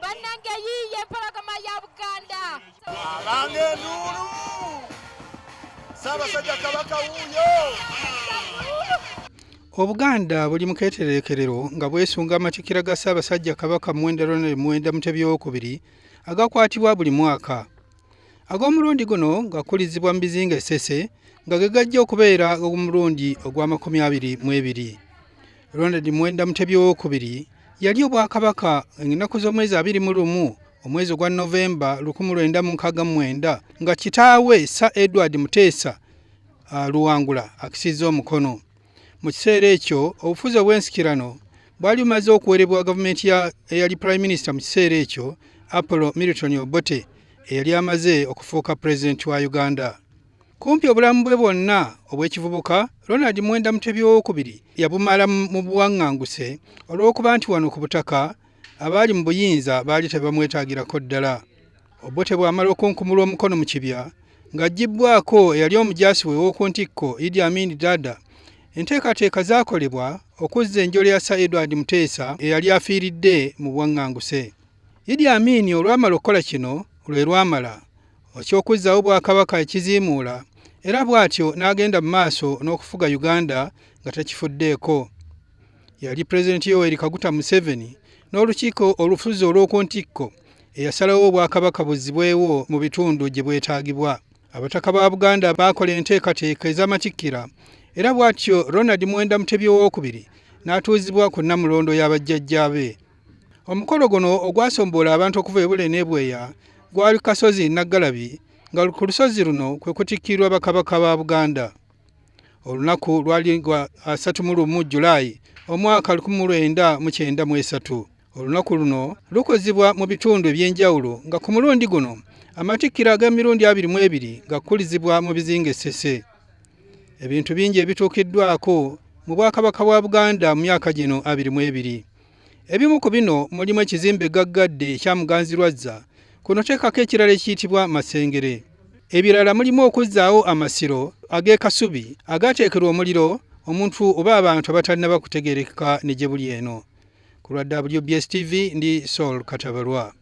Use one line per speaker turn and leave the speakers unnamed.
bannange yiye paragama ya Buganda
abange nuru Ssaabasajja Kabaka wuuyo.
Obuganda buli mu keetereekerero nga bwesunga amatikkira ga Ssaabasajja Kabaka Muwenda Ronald Muwenda Mutebi II agakwatibwa buli mwaka. Ag'omulundi guno gakulizibwa mu bizinga Essese nga ge gajja okubeera og'omulundi ogwa22. Ronald Muwenda Mutebi II yali obwakabaka ennaku z'omwezi 21 omwezi gwa Novemba 1969 nga kitaawe Sir Edward Muteesa Luwangula akisizza omukono. Mu kiseera ekyo obufuzi obw'ensikirano bwali bumaze okuwerebwa gavumenti eyali Prime Minister mu kiseera ekyo Apollo Milton Obote eyali amaze okufuuka President wa Uganda. Kumpi obulamu bwe bwonna obw'ekivubuka Ronald Muwenda Mutebi II yabumala mu buwaŋŋanguse olw'okuba nti wano ku butaka abaali mu buyinza baali tebamwetaagirako ddala. Obote bw'amala okunkumula omukono mu kibya ng'aggibbwako eyali omujaasi we w'oku ntikko Idi Amin Dada, enteekateeka zaakolebwa okuzza enjole ya Sir Edward Muteesa eyali afiiridde mu buwaŋŋanguse. Idi Amin olwamala okukola kino lwe lwamala ekyokuzzaawo bwakabaka ekiziimuula era bw'atyo n'agenda mu maaso n'okufuga Uganda nga takifuddeeko. Yali Pulezidenti Yoweri Kaguta Museveni n'olukiiko olufuzi olw'oku ntikko eyasalawo obwakabaka buzzibwewo mu bitundu gye bwetaagibwa. Abataka ba Buganda baakola enteekateeka ez'amatikkira era bw'atyo Ronald Muwenda Mutebi II n'atuuzibwa ku nnamulondo y'abajjajjaabe. Omukolo guno ogwasomboola abantu okuva ebule n'ebweya gwali Kasozi Naggalabi nga ku lusozi luno kwe kutikkirwa bakabaka ba Buganda. Olunaku lwali lwa 31 Julayi omwaka 1993. Olunaku luno lukozibwa mu bitundu eby'enjawulo nga ku mulundi guno amatikkira ag'emirundi 22 gakulizibwa mu bizinga Essese. Ebintu bingi ebituukiddwako mu bwakabaka bwa Buganda mu myaka gino 22. Ebimu ku bino mulimu ekizimbe gaggadde ekya Muganzirwazza, kuno teekako ekirala ekiyitibwa Masengere. Ebirala mulimu okuzzaawo amasiro ag'ekasubi agaateekerwa omuliro omuntu oba abantu abatannaba kutegeerekeka ne gye buli eno. Ku lwa WBS TV ndi Saul Katabalwa.